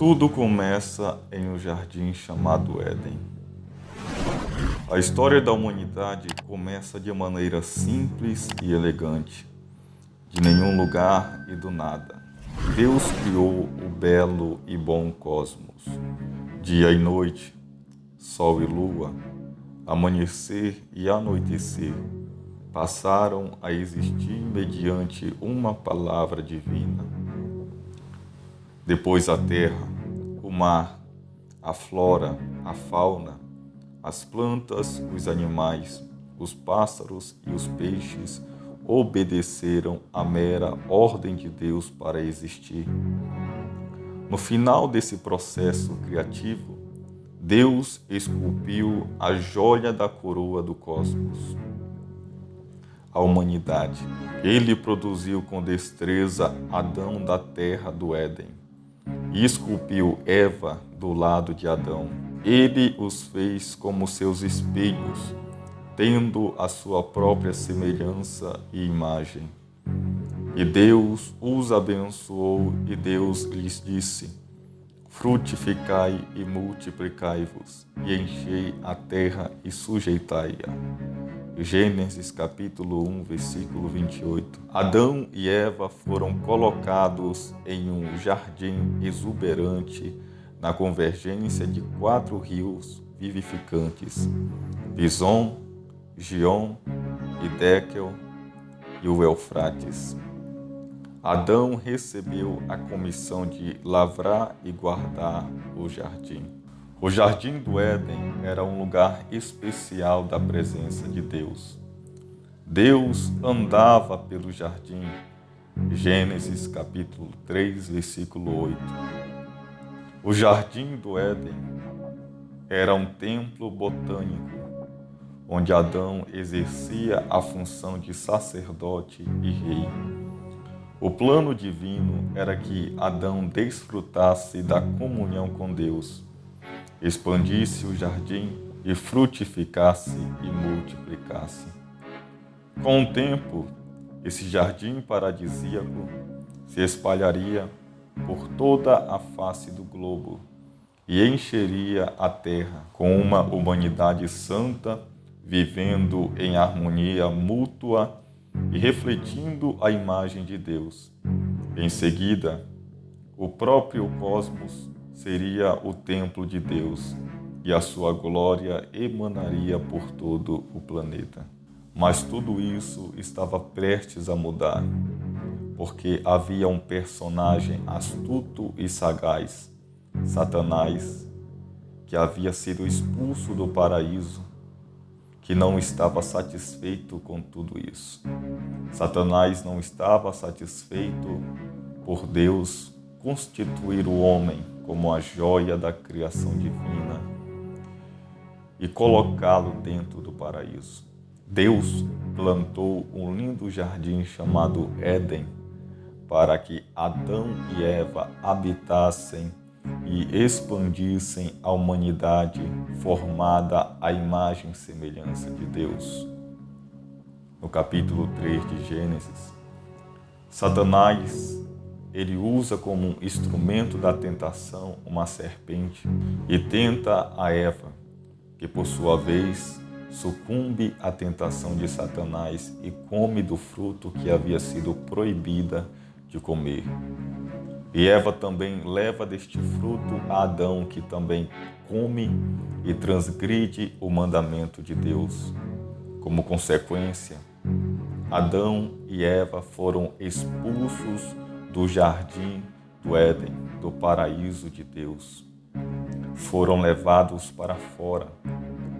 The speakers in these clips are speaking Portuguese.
Tudo começa em um jardim chamado Éden. A história da humanidade começa de maneira simples e elegante, de nenhum lugar e do nada. Deus criou o belo e bom cosmos, dia e noite, sol e lua, amanhecer e anoitecer, passaram a existir mediante uma palavra divina. Depois a terra, o mar, a flora, a fauna, as plantas, os animais, os pássaros e os peixes obedeceram à mera ordem de Deus para existir. No final desse processo criativo, Deus esculpiu a joia da coroa do cosmos, a humanidade. Ele produziu com destreza Adão da terra do Éden e esculpiu Eva do lado de Adão. Ele os fez como seus espelhos, tendo a sua própria semelhança e imagem. E Deus os abençoou e Deus lhes disse: frutificai e multiplicai-vos, e enchei a terra e sujeitai-a. Gênesis capítulo 1, versículo 28. Adão e Eva foram colocados em um jardim exuberante na convergência de 4 rios vivificantes: Pison, Gion, Hiddekel e o Eufrates. Adão recebeu a comissão de lavrar e guardar o jardim. O jardim do Éden era um lugar especial da presença de Deus. Deus andava pelo jardim. Gênesis capítulo 3, versículo 8. O jardim do Éden era um templo botânico, onde Adão exercia a função de sacerdote e rei. O plano divino era que Adão desfrutasse da comunhão com Deus, expandisse o jardim e frutificasse e multiplicasse. Com o tempo, esse jardim paradisíaco se espalharia por toda a face do globo e encheria a terra com uma humanidade santa, vivendo em harmonia mútua e refletindo a imagem de Deus. Em seguida, o próprio cosmos seria o templo de Deus e a sua glória emanaria por todo o planeta. Mas tudo isso estava prestes a mudar, porque havia um personagem astuto e sagaz, Satanás, que havia sido expulso do paraíso, que não estava satisfeito com tudo isso. Satanás não estava satisfeito por Deus constituir o homem como a joia da criação divina e colocá-lo dentro do paraíso. Deus plantou um lindo jardim chamado Éden para que Adão e Eva habitassem e expandissem a humanidade formada à imagem e semelhança de Deus. No capítulo 3 de Gênesis, Satanás, ele usa como um instrumento da tentação uma serpente e tenta a Eva, que por sua vez sucumbe à tentação de Satanás e come do fruto que havia sido proibida de comer. E Eva também leva deste fruto a Adão, que também come e transgride o mandamento de Deus. Como consequência, Adão e Eva foram expulsos do jardim do Éden, do paraíso de Deus. Foram levados para fora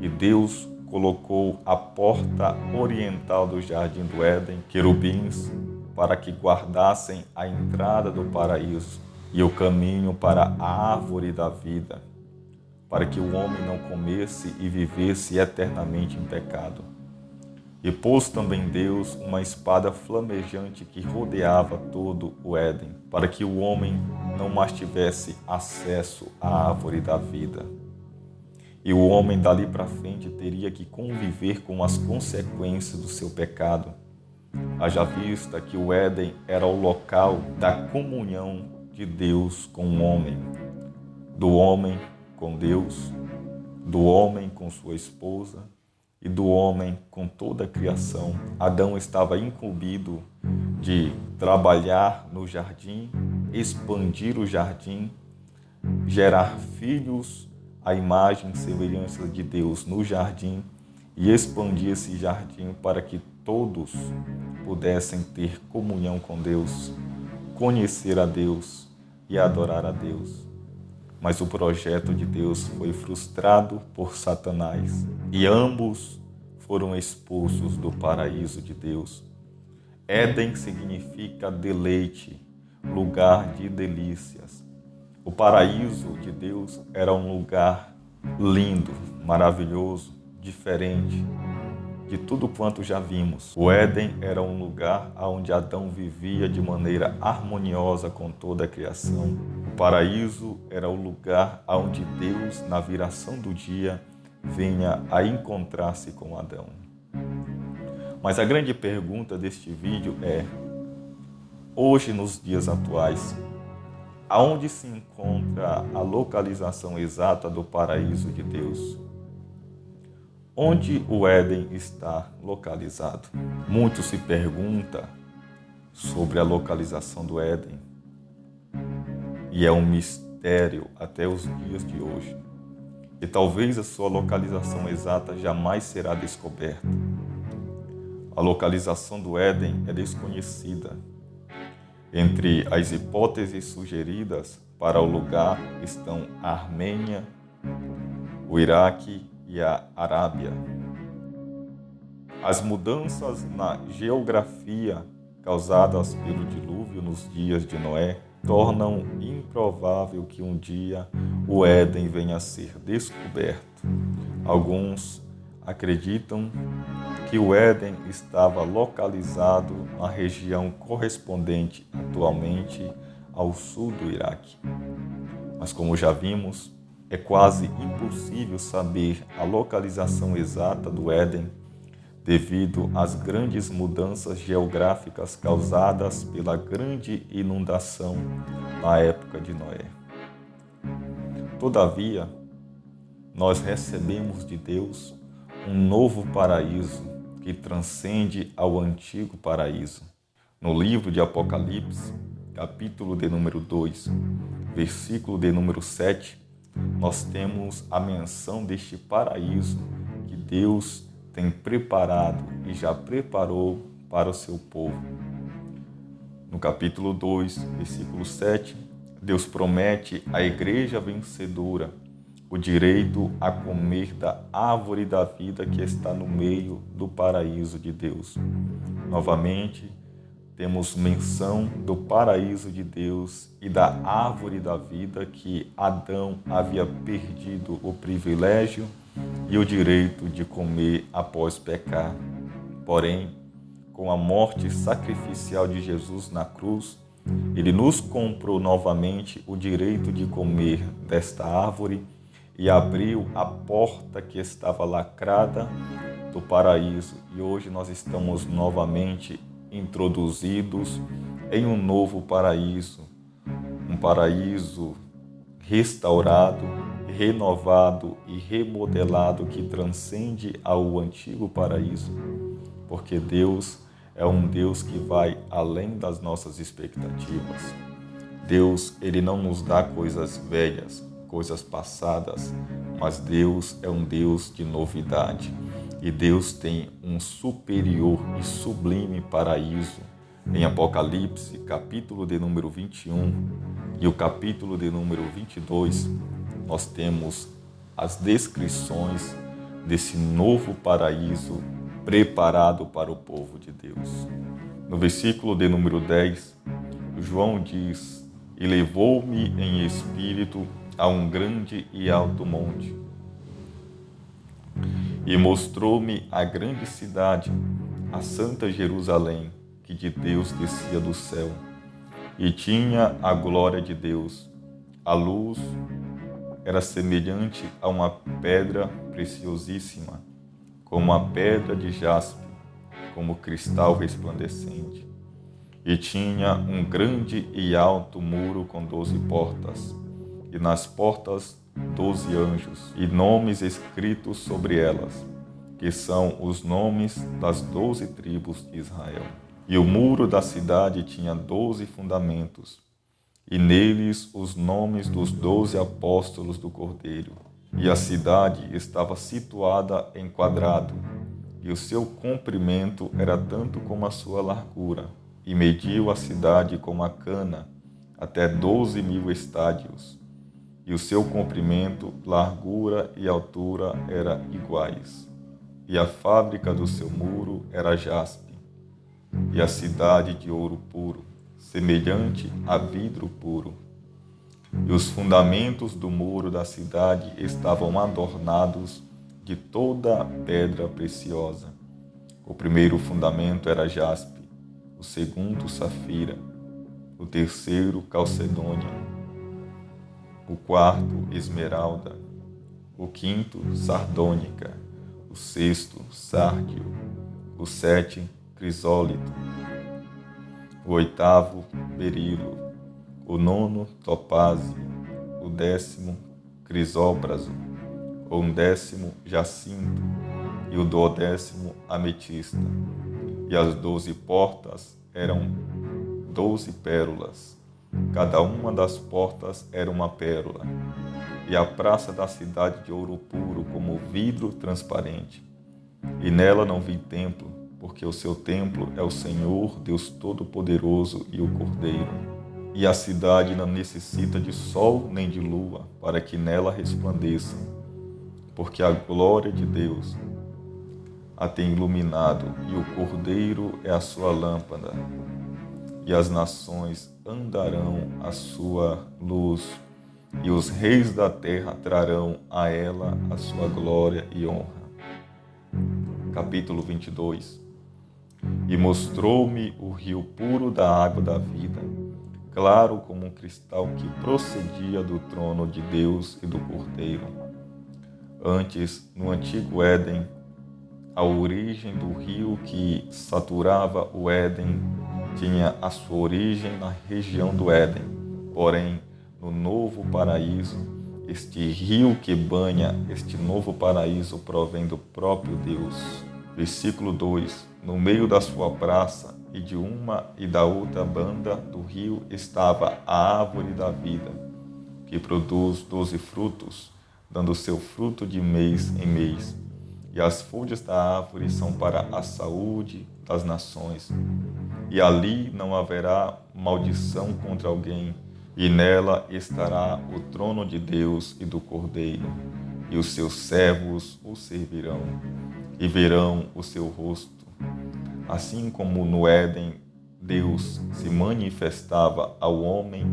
e Deus colocou à porta oriental do jardim do Éden querubins para que guardassem a entrada do paraíso e o caminho para a árvore da vida, para que o homem não comesse e vivesse eternamente em pecado. E pôs também Deus uma espada flamejante que rodeava todo o Éden, para que o homem não mais tivesse acesso à árvore da vida. E o homem dali para frente teria que conviver com as consequências do seu pecado. Haja vista que o Éden era o local da comunhão de Deus com o homem, do homem com Deus, do homem com sua esposa e do homem com toda a criação. Adão estava incumbido de trabalhar no jardim, expandir o jardim, gerar filhos à imagem e semelhança de Deus no jardim e expandir esse jardim para que todos pudessem ter comunhão com Deus, conhecer a Deus e adorar a Deus. Mas o projeto de Deus foi frustrado por Satanás e ambos foram expulsos do paraíso de Deus. Éden significa deleite, lugar de delícias. O paraíso de Deus era um lugar lindo, maravilhoso, diferente de tudo quanto já vimos. O Éden era um lugar onde Adão vivia de maneira harmoniosa com toda a criação. O paraíso era o lugar onde Deus, na viração do dia, venha a encontrar-se com Adão. Mas a grande pergunta deste vídeo é: hoje, nos dias atuais, aonde se encontra a localização exata do paraíso de Deus? Onde o Éden está localizado? Muito se pergunta sobre a localização do Éden. E é um mistério até os dias de hoje. E talvez a sua localização exata jamais será descoberta. A localização do Éden é desconhecida. Entre as hipóteses sugeridas para o lugar estão a Armênia, o Iraque e a Arábia. As mudanças na geografia causadas pelo dilúvio nos dias de Noé tornam improvável que um dia o Éden venha a ser descoberto. Alguns acreditam que o Éden estava localizado na região correspondente atualmente ao sul do Iraque. Mas como já vimos, é quase impossível saber a localização exata do Éden devido às grandes mudanças geográficas causadas pela grande inundação na época de Noé. Todavia, nós recebemos de Deus um novo paraíso que transcende ao antigo paraíso. No livro de Apocalipse, capítulo de número 2, versículo de número 7, nós temos a menção deste paraíso que Deus tem preparado e já preparou para o seu povo. No capítulo 2, versículo 7, Deus promete à igreja vencedora o direito a comer da árvore da vida que está no meio do paraíso de Deus. Novamente, temos menção do paraíso de Deus e da árvore da vida que Adão havia perdido o privilégio e o direito de comer após pecar. Porém, com a morte sacrificial de Jesus na cruz, ele nos comprou novamente o direito de comer desta árvore e abriu a porta que estava lacrada do paraíso. E hoje nós estamos novamente introduzidos em um novo paraíso, um paraíso restaurado, renovado e remodelado que transcende ao antigo paraíso, porque Deus é um Deus que vai além das nossas expectativas. Deus, ele não nos dá coisas velhas, coisas passadas, mas Deus é um Deus de novidade. E Deus tem um superior e sublime paraíso. Em Apocalipse, capítulo de número 21 e o capítulo de número 22, nós temos as descrições desse novo paraíso preparado para o povo de Deus. No versículo de número 10, João diz: "E levou-me em espírito a um grande e alto monte, e mostrou-me a grande cidade, a santa Jerusalém, que de Deus descia do céu, e tinha a glória de Deus. A luz era semelhante a uma pedra preciosíssima, como a pedra de jaspe, como cristal resplandecente. E tinha um grande e alto muro com 12 portas, e nas portas 12 anjos, e nomes escritos sobre elas, que são os nomes das 12 tribos de Israel. E o muro da cidade tinha 12 fundamentos, e neles os nomes dos 12 apóstolos do Cordeiro. E a cidade estava situada em quadrado, e o seu comprimento era tanto como a sua largura. E mediu a cidade como a cana, até 12.000 estádios. E o seu comprimento, largura e altura eram iguais. E a fábrica do seu muro era jaspe, e a cidade de ouro puro, semelhante a vidro puro. E os fundamentos do muro da cidade estavam adornados de toda a pedra preciosa. O primeiro fundamento era jaspe, o segundo safira, o terceiro calcedônia, o quarto esmeralda, o quinto sardônica, o sexto sárdio, o sétimo crisólito, o oitavo berilo, o nono topázio, o 10º crisópraso, o 11º jacinto e o 12º ametista. E as 12 portas eram 12 pérolas. Cada uma das portas era uma pérola. E a praça da cidade de ouro puro como vidro transparente. E nela não vi templo, porque o seu templo é o Senhor, Deus Todo-Poderoso e o Cordeiro. E a cidade não necessita de sol nem de lua, para que nela resplandeça, porque a glória de Deus a tem iluminado, e o Cordeiro é a sua lâmpada. E as nações andarão à sua luz, e os reis da terra trarão a ela a sua glória e honra. Capítulo 22. E mostrou-me o rio puro da água da vida, claro como um cristal que procedia do trono de Deus e do Cordeiro. Antes, no antigo Éden, a origem do rio que saturava o Éden tinha a sua origem na região do Éden. Porém, no novo paraíso, este rio que banha este novo paraíso provém do próprio Deus. Versículo 2. No meio da sua praça e de uma e da outra banda do rio estava a árvore da vida, que produz 12 frutos, dando seu fruto de mês em mês. E as folhas da árvore são para a saúde das nações. E ali não haverá maldição contra alguém, e nela estará o trono de Deus e do Cordeiro, e os seus servos o servirão, e verão o seu rosto. Assim como no Éden Deus se manifestava ao homem,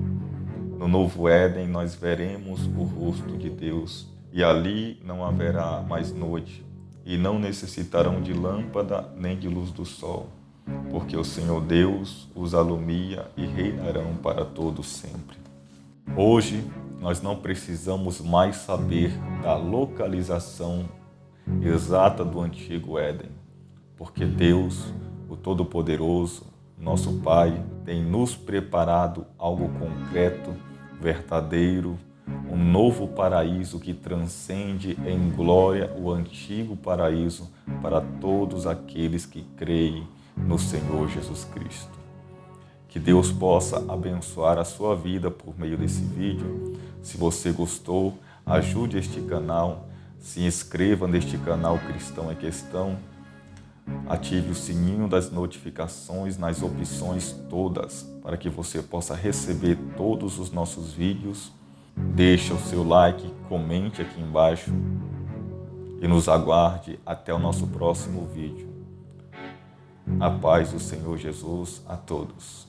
no novo Éden nós veremos o rosto de Deus, e ali não haverá mais noite, e não necessitarão de lâmpada nem de luz do sol, porque o Senhor Deus os alumia e reinarão para todo sempre. Hoje, nós não precisamos mais saber da localização exata do antigo Éden, porque Deus, o Todo-Poderoso, nosso Pai, tem nos preparado algo concreto, verdadeiro, um novo paraíso que transcende em glória o antigo paraíso para todos aqueles que creem no Senhor Jesus Cristo. Que Deus possa abençoar a sua vida por meio desse vídeo. Se você gostou, ajude este canal, se inscreva neste canal Cristão em Questão, ative o sininho das notificações nas opções todas, para que você possa receber todos os nossos vídeos. Deixe o seu like, comente aqui embaixo e nos aguarde até o nosso próximo vídeo. A paz do Senhor Jesus a todos.